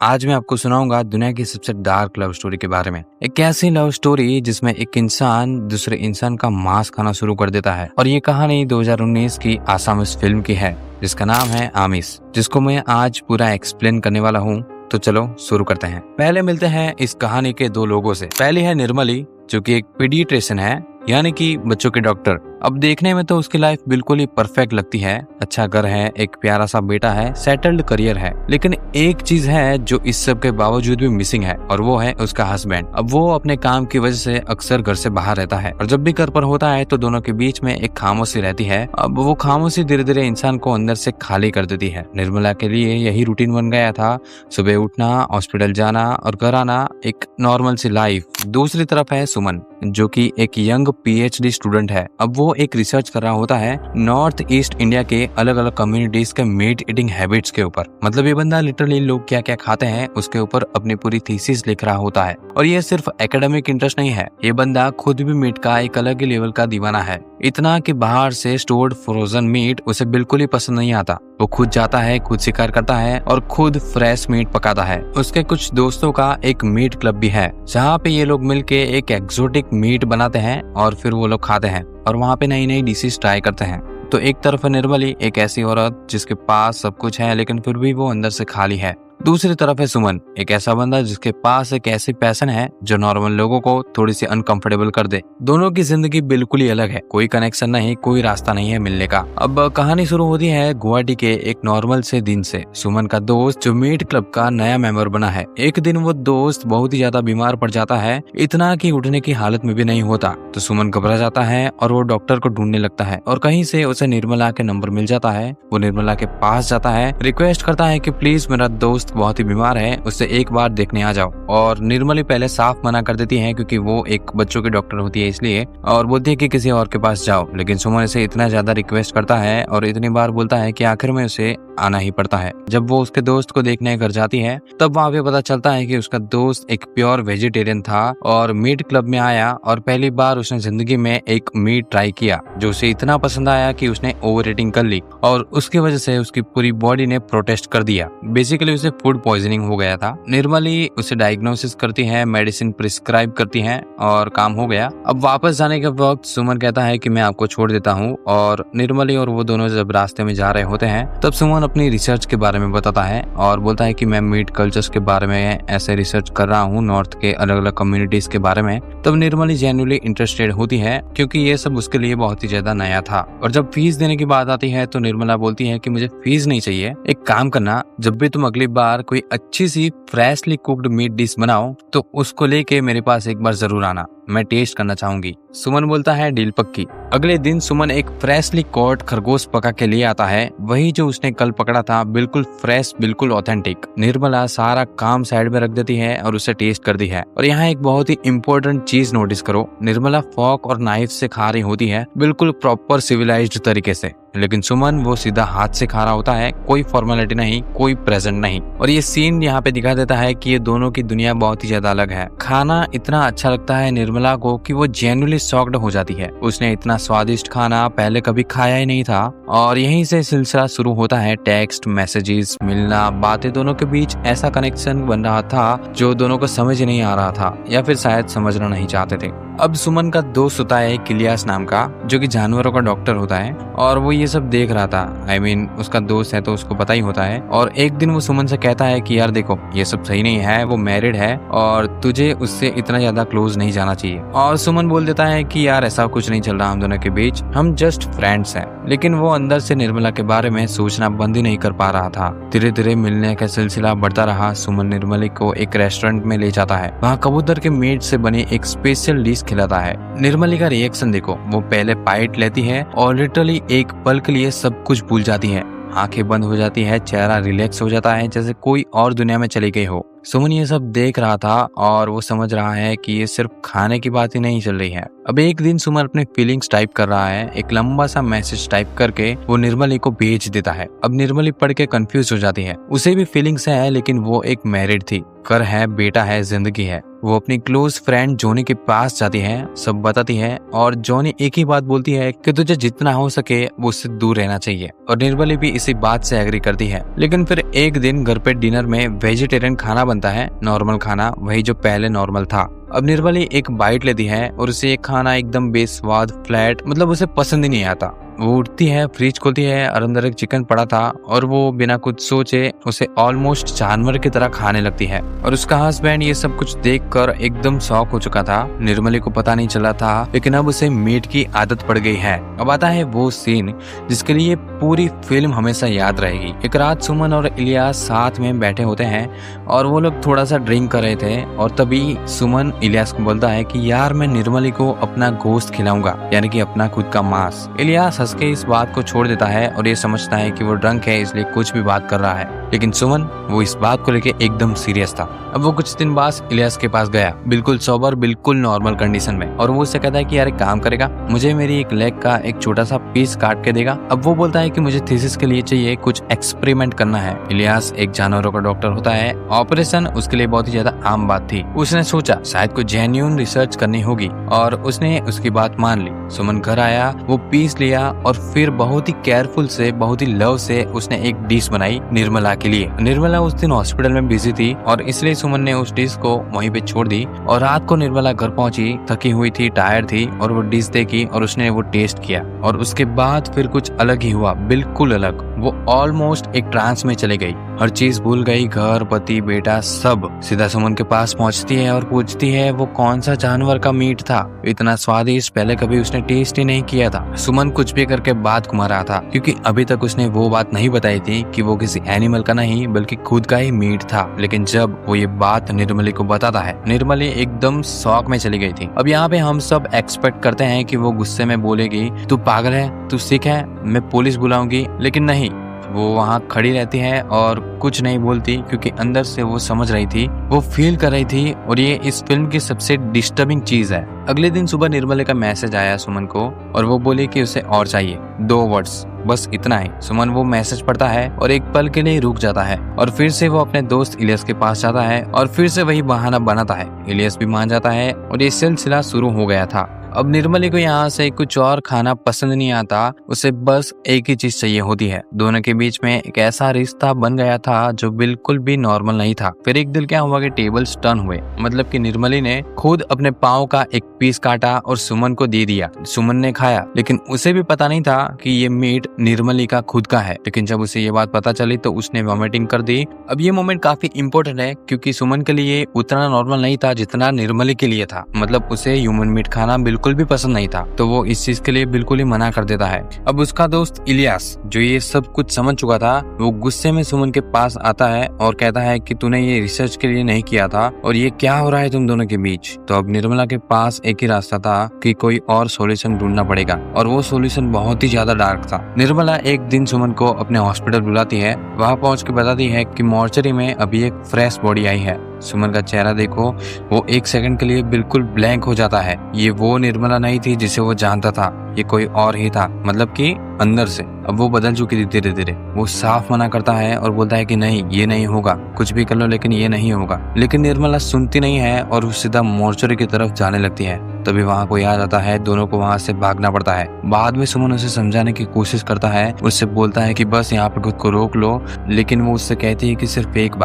आज मैं आपको सुनाऊंगा दुनिया की सबसे डार्क लव स्टोरी के बारे में। एक ऐसी लव स्टोरी जिसमें एक इंसान दूसरे इंसान का मांस खाना शुरू कर देता है। और ये कहानी 2019 की आसामिस फिल्म की है जिसका नाम है आमिस, जिसको मैं आज पूरा एक्सप्लेन करने वाला हूँ। तो चलो शुरू करते हैं। पहले मिलते हैं इस कहानी के दो लोगों से। पहली है निर्मली, जो कि एक पीडियाट्रिशियन है, यानी कि बच्चों के डॉक्टर। अब देखने में तो उसकी लाइफ बिल्कुल ही परफेक्ट लगती है। अच्छा घर है, एक प्यारा सा बेटा है, सेटल्ड करियर है। लेकिन एक चीज है जो इस सब के बावजूद भी मिसिंग है, और वो है उसका हस्बैंड। अब वो अपने काम की वजह से अक्सर घर से बाहर रहता है, और जब भी घर पर होता है तो दोनों के बीच में एक खामोशी रहती है। अब वो खामोशी धीरे धीरे इंसान को अंदर से खाली कर देती है। निर्मला के लिए यही रूटीन बन गया था, सुबह उठना, हॉस्पिटल जाना और घर आना, एक नॉर्मल सी लाइफ। दूसरी तरफ है सुमन, जो कि एक यंग पीएचडी स्टूडेंट है। अब वो एक रिसर्च कर रहा होता है नॉर्थ ईस्ट इंडिया के अलग अलग कम्युनिटीज के मीट ईटिंग हैबिट्स के ऊपर। मतलब ये बंदा लिटरली लोग क्या क्या खाते हैं उसके ऊपर अपनी पूरी थीसिस लिख रहा होता है। और ये सिर्फ एकेडमिक इंटरेस्ट नहीं है, ये बंदा खुद भी मीट का एक अलग ही लेवल का दीवाना है। इतना कि बाहर से स्टोर्ड फ्रोजन मीट उसे बिल्कुल ही पसंद नहीं आता। वो खुद जाता है, खुद शिकार करता है और खुद फ्रेश मीट पकाता है। उसके कुछ दोस्तों का एक मीट क्लब भी है, जहाँ पे ये लोग मिलके एक एक्सोटिक मीट बनाते हैं और फिर वो लोग खाते हैं और वहाँ पे नई नई डिशेस ट्राई करते हैं। तो एक तरफ है निर्मली, एक ऐसी औरत जिसके पास सब कुछ है लेकिन फिर भी वो अंदर से खाली है। दूसरी तरफ है सुमन, एक ऐसा बंदा जिसके पास एक ऐसी पैशन है जो नॉर्मल लोगों को थोड़ी सी अनकंफर्टेबल कर दे। दोनों की जिंदगी बिल्कुल ही अलग है, कोई कनेक्शन नहीं, कोई रास्ता नहीं है मिलने का। अब कहानी शुरू होती है गुवाहाटी के एक नॉर्मल से दिन से। सुमन का दोस्त जो मीट क्लब का नया मेंबर बना है, एक दिन वो दोस्त बहुत ही ज्यादा बीमार पड़ जाता है, इतना कि उठने की हालत में भी नहीं होता। तो सुमन घबरा जाता है और वो डॉक्टर को ढूंढने लगता है, और कहीं से उसे निर्मला के नंबर मिल जाता है। वो निर्मला के पास जाता है, रिक्वेस्ट करता है कि प्लीज मेरा दोस्त बहुत ही बीमार है, उससे एक बार देखने आ जाओ। और निर्मली पहले साफ मना कर देती है क्योंकि वो एक बच्चों की डॉक्टर होती है इसलिए, और बोलती है कि किसी और के पास जाओ। लेकिन सुमन इसे इतना ज्यादा रिक्वेस्ट करता है और इतनी बार बोलता है कि आखिर में उसे आना ही पड़ता है। जब वो उसके दोस्त को देखने घर जाती है तब वहाँ पे पता चलता है कि उसका दोस्त एक प्योर वेजिटेरियन था और मीट क्लब में आया और पहली बार उसने जिंदगी में एक मीट ट्राई किया जो उसे इतना पसंद आया कि उसने ओवर ईटिंग कर ली, और उसकी वजह से उसकी पूरी बॉडी ने प्रोटेस्ट कर दिया। बेसिकली उसे फूड पॉइजनिंग हो गया था। निर्मली उसे डायग्नोसिस करती है, मेडिसिन प्रिस्क्राइब करती है और काम हो गया। अब वापस जाने के वक्त सुमन कहता है कि मैं आपको छोड़ देता हूँ, और निर्मली और वो दोनों जब रास्ते में जा रहे होते हैं तब सुमन अपनी रिसर्च के बारे में बताता है और बोलता है कि मैं मीट कल्चर्स के बारे में ऐसे रिसर्च कर रहा हूँ, नॉर्थ के अलग अलग कम्युनिटीज के बारे में। तब निर्मली जेन्युइनली इंटरेस्टेड होती है क्योंकि ये सब उसके लिए बहुत ही ज्यादा नया था। और जब फीस देने की बात आती है तो निर्मला बोलती है कि मुझे फीस नहीं चाहिए, एक काम करना, जब भी तुम अगली बार कोई अच्छी सी फ्रेशली कुक्ड मीट डिश बनाओ तो उसको लेके मेरे पास एक बार जरूर आना, मैं टेस्ट करना चाहूंगी। सुमन बोलता है डील पक्की। अगले दिन सुमन एक फ्रेशली कॉट खरगोश पका के लिए आता है, वही जो उसने कल पकड़ा था, बिल्कुल फ्रेश, बिल्कुल ऑथेंटिक। निर्मला सारा काम साइड में रख देती है और उसे टेस्ट करती है। और यहाँ एक बहुत ही इंपॉर्टेंट चीज नोटिस करो, निर्मला फॉक और नाइफ से खा रही होती है, बिल्कुल प्रॉपर सिविलाइज्ड तरीके से। लेकिन सुमन वो सीधा हाथ से खा रहा होता है, कोई फॉर्मेलिटी नहीं, कोई प्रेजेंट नहीं। और ये सीन यहाँ पे दिखा देता है कि ये दोनों की दुनिया बहुत ही ज्यादा अलग है। खाना इतना अच्छा लगता है निर्मला को कि वो जेन्युइनली शॉक्ड हो जाती है। उसने इतना स्वादिष्ट खाना पहले कभी खाया ही नहीं था। और यहीं से सिलसिला शुरू होता है, टेक्स्ट, मैसेजेस, मिलना, बातें, दोनों के बीच ऐसा कनेक्शन बन रहा था जो दोनों को समझ नहीं आ रहा था, या फिर शायद समझना नहीं चाहते थे। अब सुमन का दोस्त होता है किलियास नाम का, जो कि जानवरों का डॉक्टर होता है, और वो ये सब देख रहा था। I mean, उसका दोस्त है तो उसको पता ही होता है। और एक दिन वो सुमन से कहता है कि यार देखो ये सब सही नहीं है, वो मैरिड है और तुझे उससे इतना ज्यादा क्लोज नहीं जाना चाहिए। और सुमन बोल देता है कि यार ऐसा कुछ नहीं चल रहा हम दोनों के बीच, हम जस्ट फ्रेंड्स हैं। लेकिन वो अंदर से निर्मला के बारे में सोचना बंद ही नहीं कर पा रहा था। धीरे धीरे मिलने का सिलसिला बढ़ता रहा। सुमन निर्मली को एक रेस्टोरेंट में ले जाता है, वहाँ कबूतर के मीट से बनी एक स्पेशल डिश खिलाता है। निर्मली का रिएक्शन देखो, वो पहले बाइट लेती है और लिटरली एक पल के लिए सब कुछ भूल जाती है, आंखें बंद हो जाती है, चेहरा रिलैक्स हो जाता है जैसे कोई और दुनिया में चली गई हो। सुमन ये सब देख रहा था और वो समझ रहा है कि ये सिर्फ खाने की बात ही नहीं चल रही है, अब एक दिन सुमन अपने फीलिंग्स टाइप कर रहा है। एक लंबा सा मैसेज टाइप करके वो निर्मली को भेज देता है। अब निर्मली पढ़ के कंफ्यूज हो जाती है। उसे भी फीलिंग्स है, लेकिन वो एक मैरिड थी, घर है, बेटा है, जिंदगी है। वो अपनी क्लोज फ्रेंड जॉनी के पास जाती है, सब बताती है और जॉनी एक ही बात बोलती है कि तुझे जितना हो सके वो उससे दूर रहना चाहिए और निर्मली भी इसी बात से एग्री करती है। लेकिन फिर एक दिन घर पे डिनर में वेजिटेरियन खाना बनता है, नॉर्मल खाना, वही जो पहले नॉर्मल था। अब निर्मली एक बाइट लेती है और उसे एक खाना एकदम बेस्वाद, फ्लैट, मतलब उसे पसंद ही नहीं आता। वो उठती है, फ्रिज खोलती है और अंदर एक चिकन पड़ा था और वो बिना कुछ सोचे उसे ऑलमोस्ट जानवर की तरह खाने लगती है। और उसका हस्बैंड ये सब कुछ देखकर एकदम शॉक हो चुका था। निर्मली को पता नहीं चला था, लेकिन अब उसे मीट की आदत पड़ गई है। अब आता है वो सीन जिसके लिए पूरी फिल्म हमेशा याद रहेगी। एक रात सुमन और इलियास साथ में बैठे होते हैं और वो लोग थोड़ा सा ड्रिंक कर रहे थे और तभी सुमन इलियास को बोलता है कि यार मैं निर्मली को अपना गोश्त खिलाऊंगा, यानी कि अपना खुद का मांस। इलियास हंस के इस बात को छोड़ देता है और ये समझता है कि वो ड्रंक है, इसलिए कुछ भी बात कर रहा है। लेकिन सुमन वो इस बात को लेके एकदम सीरियस था। अब वो कुछ दिन बाद इलियास के पास गया, बिल्कुल सोबर, बिल्कुल नॉर्मल कंडीशन में, और वो उससे कहता है कि यार एक काम करेगा, मुझे मेरी एक लेग का एक छोटा सा पीस काट के देगा। अब वो बोलता है कि मुझे थीसिस के लिए चाहिए, कुछ एक्सपेरिमेंट करना है। इलियास एक जानवरों का डॉक्टर होता है, ऑपरेशन उसके लिए बहुत ही ज्यादा आम बात थी। उसने सोचा शायद कोई जेन्युइन रिसर्च करनी होगी और उसने उसकी बात मान ली। सुमन घर आया, वो पीस लिया और फिर बहुत ही केयरफुल से, बहुत ही लव से उसने एक डिश बनाई निर्मला के लिए। निर्मला उस दिन हॉस्पिटल में बिजी थी और इसलिए सुमन ने उस डिश को वहीं पे छोड़ दी और रात को निर्मला घर पहुंची, थकी हुई थी, टायर्ड थी, और वो डिश देखी और उसने वो टेस्ट किया और उसके बाद फिर कुछ अलग ही हुआ, बिल्कुल अलग। वो ऑलमोस्ट एक ट्रांस में चली गई, हर चीज भूल गई, घर, पति, बेटा, सब। सीधा सुमन के पास पहुंचती है और पूछती है वो कौन सा जानवर का मीट था, इतना स्वादिष्ट, पहले कभी उसने टेस्ट ही नहीं किया था। सुमन कुछ भी करके बात घुमा रहा था, क्योंकि अभी तक उसने वो बात नहीं बताई थी कि वो किसी एनिमल का नहीं बल्कि खुद का ही मीट था। लेकिन जब वो ये बात निर्मली को बताता है, निर्मली एकदम शॉक में चली गई थी। अब यहाँ पे हम सब एक्सपेक्ट करते हैं कि वो गुस्से में बोलेगी तू पागल है, तू सिक है, मैं पुलिस बुलाऊंगी, लेकिन नहीं, वो वहाँ खड़ी रहती है और कुछ नहीं बोलती, क्योंकि अंदर से वो समझ रही थी, वो फील कर रही थी। और ये इस फिल्म की सबसे डिस्टर्बिंग चीज है। अगले दिन सुबह निर्मला का मैसेज आया सुमन को और वो बोली कि उसे और चाहिए 2 वर्ड्स, बस इतना ही। सुमन वो मैसेज पढ़ता है और एक पल के लिए रुक जाता है और फिर से वो अपने दोस्त इलियास के पास जाता है और फिर से वही बहाना बनाता है। इलियास भी मान जाता है और ये सिलसिला शुरू हो गया था। अब निर्मली को यहाँ से कुछ और खाना पसंद नहीं आता, उसे बस एक ही चीज चाहिए होती है। दोनों के बीच में एक ऐसा रिश्ता बन गया था जो बिल्कुल भी नॉर्मल नहीं था। फिर एक दिन क्या हुआ कि टेबल्स टर्न हुए, मतलब कि निर्मली ने खुद अपने पाँव का एक पीस काटा और सुमन को दे दिया। सुमन ने खाया, लेकिन उसे भी पता नहीं था कि ये मीट निर्मली का खुद का है। लेकिन जब उसे ये बात पता चली तो उसने वॉमिटिंग कर दी। अब ये मोमेंट काफी इंपॉर्टेंट है, क्योंकि सुमन के लिए उतना नॉर्मल नहीं था जितना निर्मली के लिए था। मतलब उसे ह्यूमन मीट खाना बिल्कुल भी पसंद नहीं था, तो वो इस चीज के लिए बिल्कुल ही मना कर देता है। अब उसका दोस्त इलियास, जो ये सब कुछ समझ चुका था, वो गुस्से में सुमन के पास आता है और कहता है कि तूने ये रिसर्च के लिए नहीं किया था और ये क्या हो रहा है तुम दोनों के बीच। तो अब निर्मला के पास एक ही रास्ता था कि कोई और सॉल्यूशन ढूंढना पड़ेगा, और वो सॉल्यूशन बहुत ही ज्यादा डार्क था। निर्मला एक दिन सुमन को अपने हॉस्पिटल बुलाती है, वहाँ पहुँच के बताती है कि मॉर्चरी में अभी एक फ्रेश बॉडी आई है। सुमन का चेहरा देखो, वो एक सेकंड के लिए बिल्कुल ब्लैंक हो जाता है। ये वो निर्मला नहीं थी जिसे वो जानता था, ये कोई और ही था, मतलब कि अंदर से। अब वो बदल चुकी थी धीरे धीरे। वो साफ मना करता है और बोलता है कि नहीं, ये नहीं होगा, कुछ भी कर लो लेकिन ये नहीं होगा। लेकिन निर्मला सुनती नहीं है और वो सीधा मोर्चरी की तरफ जाने लगती है। तभी वहाँ कोई आ जाता है, दोनों को वहाँ से भागना पड़ता है। बाद में सुमन उसे समझाने की कोशिश करता है, उससे बोलता है कि बस यहाँ पर खुद को रोक लो, लेकिन वो उससे कहती है कि सिर्फ एक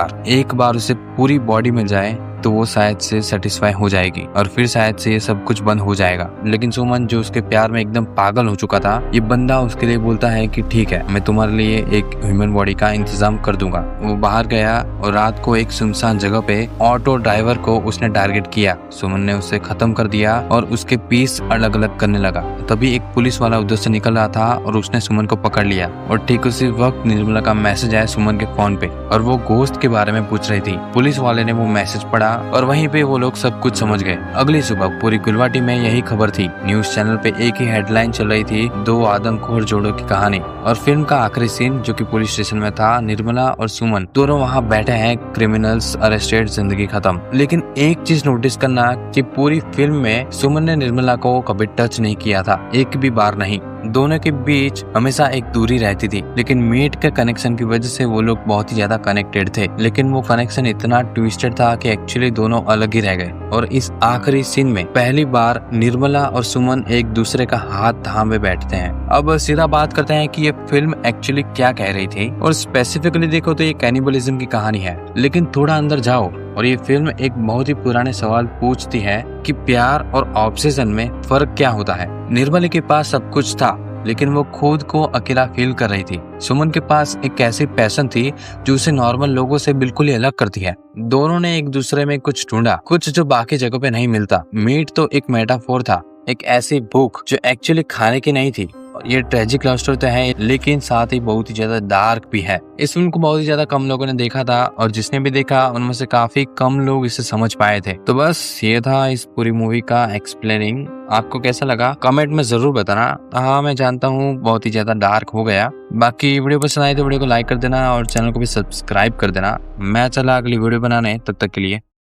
बार उसे पूरी बॉडी मिल जाए तो वो शायद से सेटिस्फाई हो जाएगी और फिर शायद से ये सब कुछ बंद हो जाएगा। लेकिन सुमन, जो उसके प्यार में एकदम पागल हो चुका था, ये बंदा उसके लिए बोलता है कि ठीक है, मैं तुम्हारे लिए एक ह्यूमन बॉडी का इंतजाम कर दूंगा। वो बाहर गया और रात को एक सुनसान जगह पे ऑटो ड्राइवर को उसने टारगेट किया। सुमन ने उसे खत्म कर दिया और उसके पीस अलग अलग करने लगा। तभी एक पुलिस वाला उधर से निकल रहा था और उसने सुमन को पकड़ लिया। और ठीक उसी वक्त निर्मला का मैसेज आया सुमन के फोन पे और वो गोश्त के बारे में पूछ रही थी। पुलिस वाले ने वो मैसेज पढ़ा गया और वहीं पे वो लोग सब कुछ समझ गए। अगली सुबह पूरी गुवाहाटी में यही खबर थी। न्यूज चैनल पे एक ही हेडलाइन चल रही थी, 2 आदमखोर जोड़ों की कहानी। और फिल्म का आखिरी सीन जो कि पुलिस स्टेशन में था, निर्मला और सुमन दोनों वहाँ बैठे हैं, क्रिमिनल्स अरेस्टेड, जिंदगी खत्म। लेकिन एक चीज नोटिस करना कि पूरी फिल्म में सुमन ने निर्मला को कभी टच नहीं किया था, एक भी बार नहीं। दोनों के बीच हमेशा एक दूरी रहती थी, लेकिन मीट के कनेक्शन की वजह से वो लोग बहुत ही ज्यादा कनेक्टेड थे। लेकिन वो कनेक्शन इतना ट्विस्टेड था कि एक्चुअली दोनों अलग ही रह गए। और इस आखिरी सीन में पहली बार निर्मला और सुमन एक दूसरे का हाथ थामे बैठते हैं। अब सीधा बात करते हैं कि ये फिल्म एक्चुअली क्या कह रही थी। और स्पेसिफिकली देखो तो ये कैनिबलिज्म की कहानी है, लेकिन थोड़ा अंदर जाओ और ये फिल्म एक बहुत ही पुराने सवाल पूछती है कि प्यार और ऑब्सेशन में फर्क क्या होता है। निर्मला के पास सब कुछ था, लेकिन वो खुद को अकेला फील कर रही थी। सुमन के पास एक ऐसी पैशन थी जो उसे नॉर्मल लोगों से बिल्कुल ही अलग करती है। दोनों ने एक दूसरे में कुछ ढूंढा, कुछ जो बाकी जगहों पे नहीं मिलता। मीट तो एक मेटाफोर था, एक ऐसी भूख जो एक्चुअली खाने की नहीं थी। ये ट्रेजिक लव स्टोरी तो है, लेकिन साथ ही बहुत ही ज्यादा डार्क भी है। इस फिल्म को बहुत ही ज्यादा कम लोगों ने देखा था, और जिसने भी देखा उनमें से काफी कम लोग इसे समझ पाए थे। तो बस ये था इस पूरी मूवी का एक्सप्लेनिंग। आपको कैसा लगा कमेंट में जरूर बताना। हाँ, मैं जानता हूँ बहुत ही ज्यादा डार्क हो गया। बाकी वीडियो पसंद आई तो वीडियो को लाइक कर देना और चैनल को भी सब्सक्राइब कर देना। मैं चला अगली वीडियो बनाने, तब तक के लिए